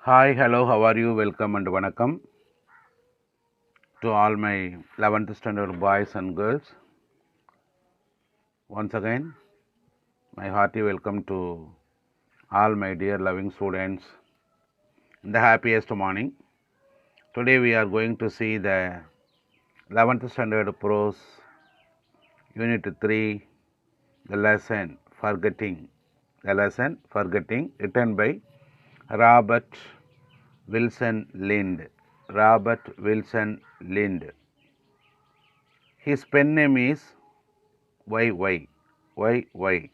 Hi, hello, how are you? Welcome and vanakkam to all my 11th standard boys and girls. Once again, my hearty welcome to all my dear loving students in the happiest morning. Today we are going to see the 11th standard PROSE Unit 3, the lesson Forgetting. The lesson Forgetting, written by Robert Wilson Lynd. Robert Wilson Lynd. His pen name is YY. YY.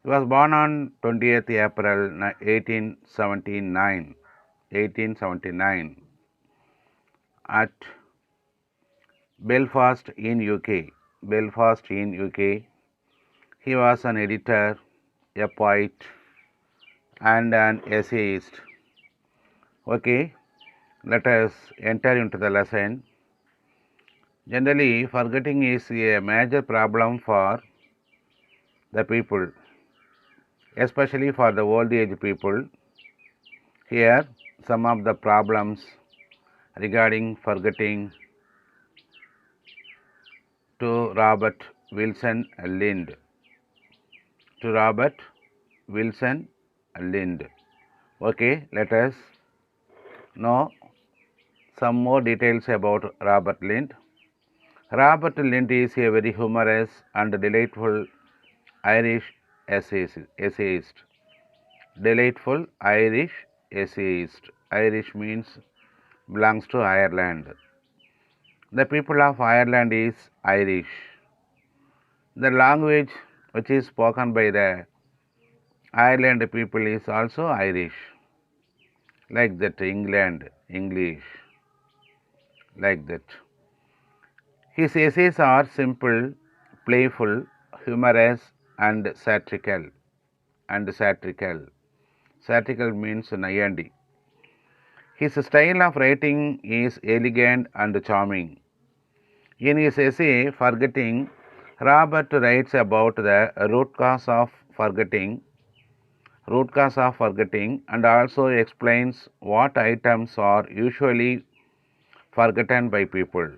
He was born on 20th April 1879 at Belfast in UK. Belfast in UK. He was an editor, a poet, and an essayist. Okay, let us enter into the lesson. Generally, forgetting is a major problem for the people, especially for the old age people. Here, some of the problems regarding forgetting to Robert Wilson Lynd. To Robert Wilson Lynd. Okay, let us know some more details about Robert Lynd. Robert Lynd is a very humorous and delightful Irish essayist. Delightful Irish essayist. Irish means belongs to Ireland. The people of Ireland is Irish. The language which is spoken by the Ireland people is also Irish. Like that, England, English. Like that. His essays are simple, playful, humorous, and satirical. Satirical means nayandi. His style of writing is elegant and charming. In his essay, Forgetting, Robert writes about the root cause of forgetting and also explains what items are usually forgotten by people.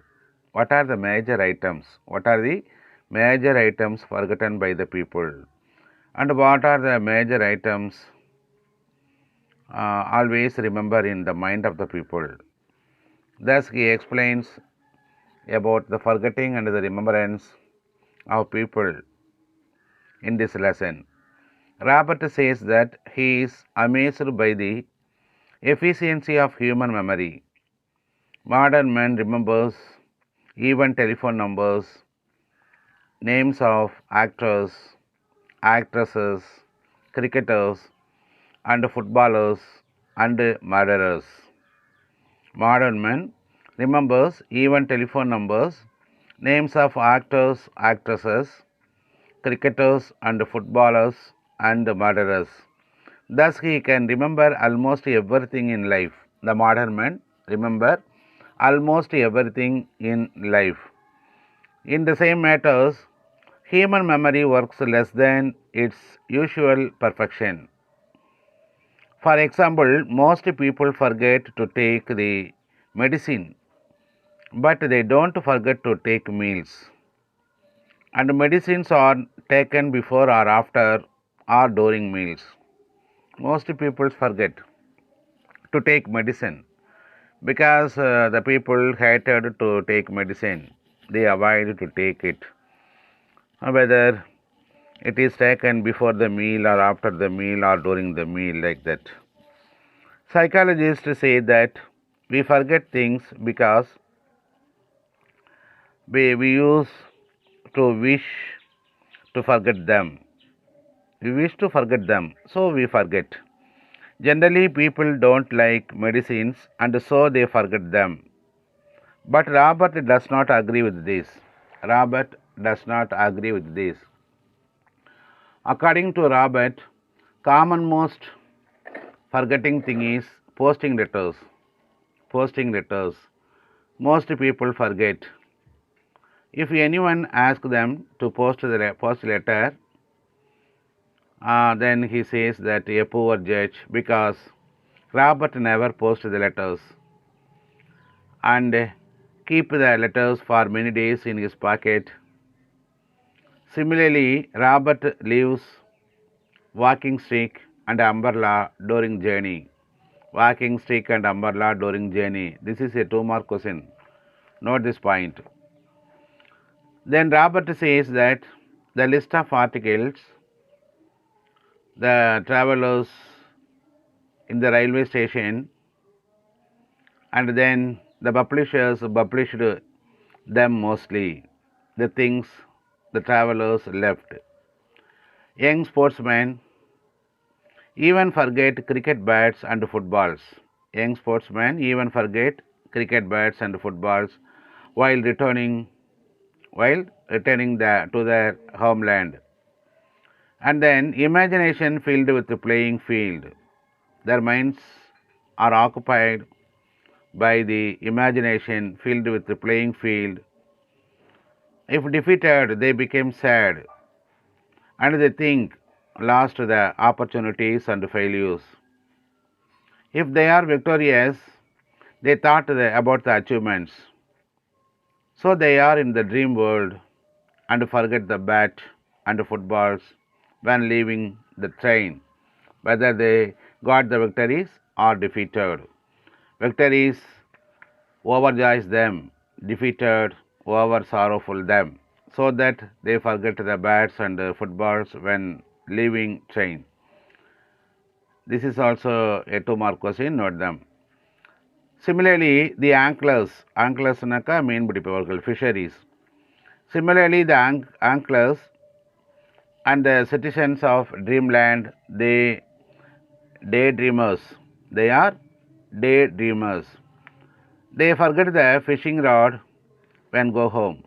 What are the major items? What are the major items forgotten by the people? And what are the major items always remember in the mind of the people? Thus, he explains about the forgetting and the remembrance of people in this lesson. Robert says that he is amazed by the efficiency of human memory. Modern man remembers even telephone numbers, names of actors, actresses, cricketers, and footballers and murderers. Modern man remembers even telephone numbers, names of actors, actresses, cricketers, and footballers and murderers. Thus, he can remember almost everything in life. The modern man remember almost everything in life. In the same matters, human memory works less than its usual perfection. For example, most people forget to take the medicine, but they don't forget to take meals. And medicines are taken before or after or during meals. Most people forget to take medicine because the people hated to take medicine. They avoid to take it. Whether it is taken before the meal or after the meal or during the meal, like that. Psychologists say that we forget things because we used to wish to forget them. We wish to forget them, so we forget. Generally, people don't like medicines and so they forget them. But Robert does not agree with this. Robert does not agree with this. According to Robert, common most forgetting thing is posting letters. Posting letters. Most people forget. If anyone asks them to post letter, then he says that a poor judge because Robert never posted the letters and keep the letters for many days in his pocket. Similarly, Robert leaves walking stick and umbrella during journey. Walking stick and umbrella during journey. This is a 2-mark question. Note this point. Then Robert says that the list of articles the travelers in the railway station, and then the publishers published them mostly, the things the travelers left. Young sportsmen even forget cricket bats and footballs. Young sportsmen even forget cricket bats and footballs while returning to their homeland. And then imagination filled with the playing field. Their minds are occupied by the imagination filled with the playing field. If defeated, they became sad and they think lost the opportunities and failures. If they are victorious, they thought about the achievements. So they are in the dream world and forget the bat and footballs when leaving the train, whether they got the victories or defeated. Victories overjoys them, defeated over sorrowful them, so that they forget the bats and footballs when leaving train. This is also a 2-mark question, note them. Similarly, the anglers naka mean பிடிப்பவர்கள், fisheries. Similarly, the anglers and the citizens of dreamland, they daydreamers. They are daydreamers. They forget the fishing rod when go home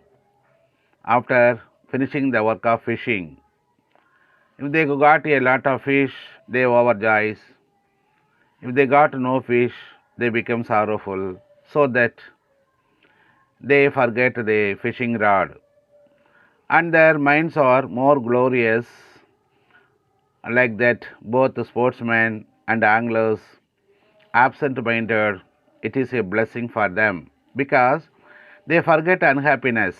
after finishing the work of fishing. If they got a lot of fish, they overjoys. If they got no fish, they become sorrowful, so that they forget the fishing rod. And their minds are more glorious, like that both sportsmen and anglers, absent-minded, it is a blessing for them, because they forget unhappiness.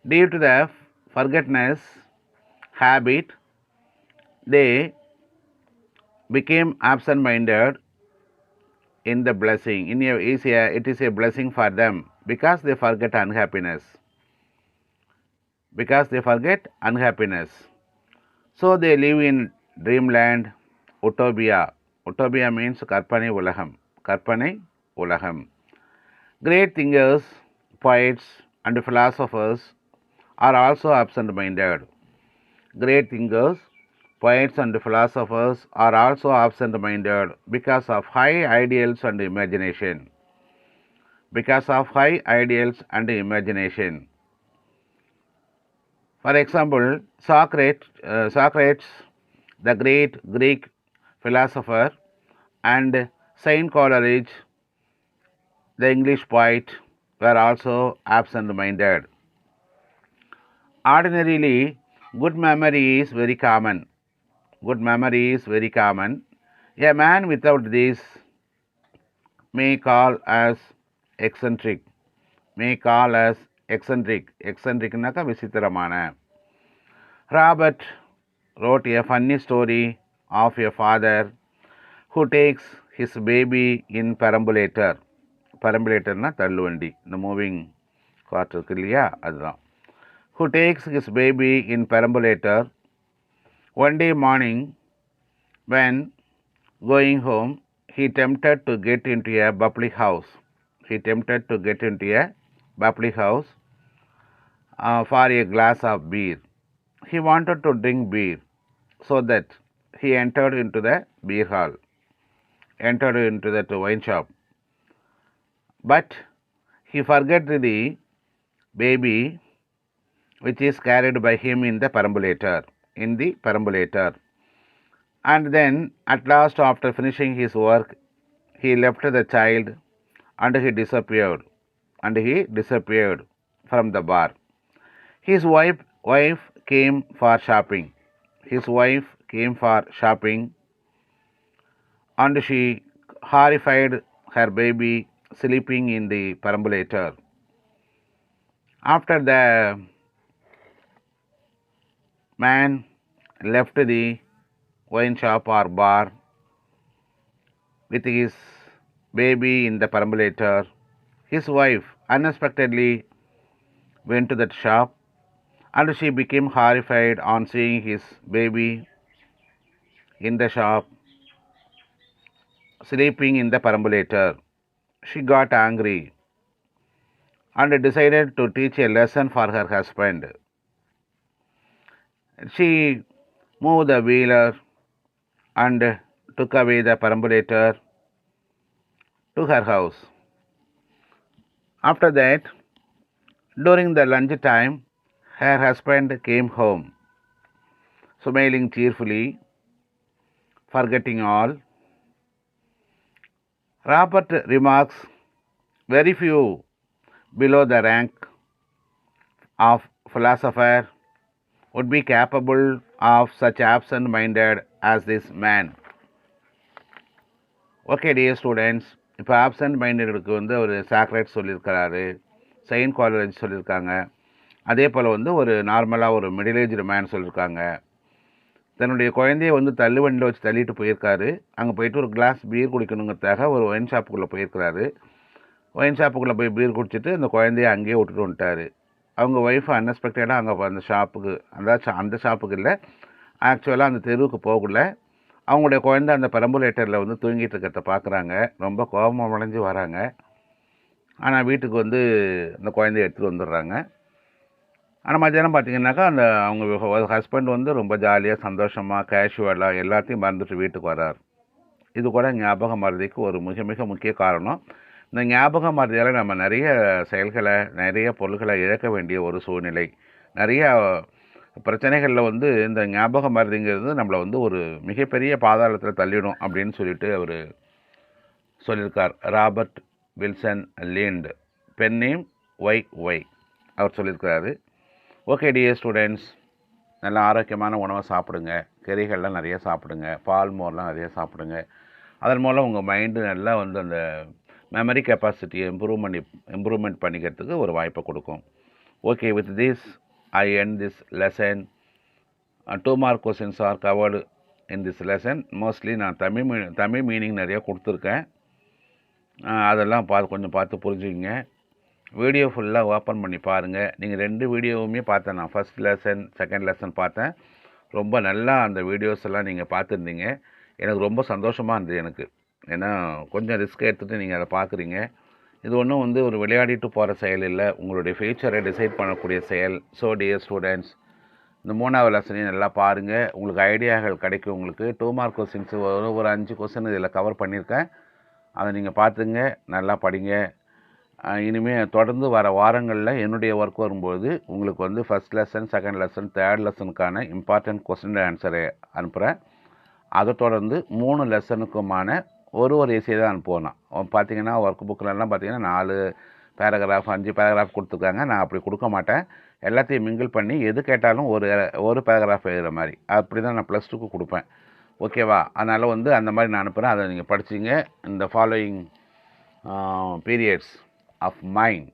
Due to the forgetfulness habit, they became absent-minded in the blessing. It is a blessing for them, because they forget unhappiness. So they live in dreamland, utopia. Utopia means karpanai ulagam. Great thinkers, poets and philosophers are also absent-minded. Great thinkers, poets and philosophers are also absent-minded because of high ideals and imagination. For example, Socrates, the great Greek philosopher, and Saint Coleridge, the English poet, were also absent-minded. Ordinarily, good memory is very common. A man without this may call as eccentric. Eccentric naka visitramana. Robert wrote a funny story of a father who takes his baby in perambulator. Perambulator na talluvandi, the moving cart irukku illaya, adha. Who takes his baby in perambulator. One day morning, when going home, he tempted to get into a public house. For a glass of beer. He wanted to drink beer, so that he entered into the beer hall, entered into that wine shop. But he forgot the baby which is carried by him in the perambulator. And then at last, after finishing his work, he left the child and he disappeared from the bar. His wife came for shopping. and she horrified her baby sleeping in the perambulator. After the man left the wine shop or bar with his baby in the perambulator, his wife unexpectedly went to that shop, and she became horrified on seeing his baby in the shop sleeping in the perambulator. She got angry and decided to teach a lesson for her husband. She moved the wheeler and took away the perambulator to her house. After that, during the lunch time, her husband came home, smiling cheerfully, forgetting all. Robert remarks, very few below the rank of philosopher would be capable of such absent-minded as this man. Okay dear students, இப்போ absent மைண்டடுக்கு வந்து ஒரு சாக்ரேட் சொல்லியிருக்கிறாரு, Saint college சொல்லியிருக்காங்க, அதே போல் வந்து ஒரு நார்மலாக ஒரு மிடில் ஏஜ்டு மேன் சொல்லியிருக்காங்க. தன்னுடைய குழந்தைய வந்து தள்ளுவண்டியில் வச்சு தள்ளிட்டு போயிருக்காரு. அங்கே போயிட்டு ஒரு கிளாஸ் பீர் குடிக்கணுங்கிறதுக்காக ஒரு ஒயின் ஷாப்புக்குள்ளே போயிருக்கிறாரு. ஒயின் ஷாப்புக்குள்ளே போய் பீர் குடிச்சிட்டு அந்த குழந்தைய அங்கேயே விட்டுட்டு வந்துட்டார். அவங்க ஒய்ஃப் அன்எக்ஸ்பெக்டடாக அங்கே அந்த ஷாப்புக்கு, அந்த ஷாப்புக்கு இல்லை, ஆக்சுவலாக அந்த தெருவுக்கு போகல. அவங்களுடைய குழந்தை அந்த பெரம்புலேட்டரில் வந்து தூங்கிட்டு இருக்கிறத பார்க்குறாங்க. ரொம்ப கோபம் அடைஞ்சு வராங்க. ஆனால் வீட்டுக்கு வந்து அந்த குழந்தைய எடுத்துகிட்டு வந்துடுறாங்க. ஆனால் மத்தியானம் பார்த்தீங்கன்னாக்கா அந்த அவங்க ஹஸ்பண்ட் வந்து ரொம்ப ஜாலியாக சந்தோஷமாக கேஷுவலாக எல்லாத்தையும் மறந்துட்டு வீட்டுக்கு வர்றார். இது கூட ஞாபக மறதிக்கு ஒரு மிக மிக முக்கிய காரணம். இந்த ஞாபக மறதியால் நம்ம நிறைய செயல்களை, நிறைய பொருள்களை இழக்க வேண்டிய ஒரு சூழ்நிலை. நிறைய பிரச்சனைகளில் வந்து இந்த ஞாபக மறதிங்கிறது நம்மளை வந்து ஒரு மிகப்பெரிய பாதாளத்தில் தள்ளிடும் அப்படின்னு சொல்லிட்டு அவர் சொல்லியிருக்கார். Robert Wilson Lind, pen name why அவர் சொல்லியிருக்கிறாரு. ஓகே டியர் ஸ்டூடெண்ட்ஸ், நல்லா ஆரோக்கியமான உணவை சாப்பிடுங்க, கறிகள்லாம் நிறைய சாப்பிடுங்க, பால் மோர்லாம் நிறைய சாப்பிடுங்க. அதன் மூலம் உங்கள் மைண்டு நல்லா வந்து அந்த மெமரி கெப்பாசிட்டியை இம்ப்ரூவ்மெண்ட் பண்ணிக்கிறதுக்கு ஒரு வாய்ப்பை கொடுக்கும். Okay, with this I end this lesson. 2 mark questions are covered in this lesson. Mostly நான் தமிழ் மீனிங் நிறைய கொடுத்துருக்கேன். அதெல்லாம் கொஞ்சம் பார்த்து புரிஞ்சுக்கிங்க. வீடியோ ஃபுல்லாக ஓப்பன் பண்ணி பாருங்கள். நீங்கள் 2 வீடியோவுமே பார்த்தேன். நான் ஃபஸ்ட் லெசன், செகண்ட் லெசன் பார்த்தேன். ரொம்ப நல்லா அந்த வீடியோஸ் எல்லாம் நீங்கள் பார்த்துருந்தீங்க. எனக்கு ரொம்ப சந்தோஷமாக இருந்தது எனக்கு. ஏன்னா கொஞ்சம் ரிஸ்க் எடுத்துகிட்டு நீங்கள் அதை பார்க்குறீங்க. இது ஒன்றும் வந்து ஒரு விளையாடிட்டு போகிற செயல் இல்லை, உங்களுடைய ஃபியூச்சரை டிசைட் பண்ணக்கூடிய செயல். ஸோ டியர் ஸ்டூடெண்ட்ஸ், இந்த 3வது லெசனையும் நல்லா பாருங்கள். உங்களுக்கு ஐடியாக்கள் கிடைக்கும். உங்களுக்கு 2 மார்க் கொஸ்டின்ஸ் ஒரு 5 கொஸ்டின் இதில் கவர் பண்ணியிருக்கேன். அதை நீங்கள் பார்த்துங்க, நல்லா படிங்க. இனிமேல் தொடர்ந்து வர வாரங்களில் என்னுடைய ஒர்க் வரும்போது உங்களுக்கு வந்து first lesson, second lesson, third லெசனுக்கான இம்பார்ட்டன்ட் கொஸ்டின் ஆன்சரை அனுப்புகிறேன். அதை தொடர்ந்து 3 லெசனுக்குமான ஒரு எஸ்ஸே தான் அனுப்புவேன். பார்த்தீங்கன்னா ஒர்க் புக்கிலலாம் பார்த்தீங்கன்னா 4 பேராகிராஃப் 5 பேராகிராஃப் கொடுத்துருக்காங்க. நான் அப்படி கொடுக்க மாட்டேன். எல்லாத்தையும் மிங்கிள் பண்ணி எது கேட்டாலும் ஒரு பேராகிராஃப் எழுதுகிற மாதிரி அப்படி தான் நான் +2க்கு கொடுப்பேன். ஓகேவா? அதனால் வந்து அந்த மாதிரி நான் அனுப்புகிறேன். அதை நீங்கள் படிச்சிங்க. இந்த following periods of mind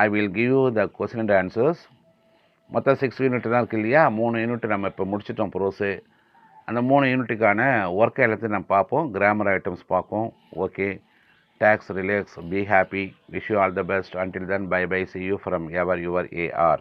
I will give you the question and answers. மொத்தம் 6 யூனிட் தான் இருக்குது இல்லையா? 3 யூனிட் நம்ம இப்போ முடிச்சிட்டோம் ப்ரோஸு. அந்த 3 யூனிட்டுக்கான ஒர்க் எல்லாத்தையும் நம்ம பார்ப்போம். கிராமர் ஐட்டம்ஸ் பார்ப்போம். Okay, takes, relax, be happy, wish you all the best. Until then, bye bye, see you from your AR.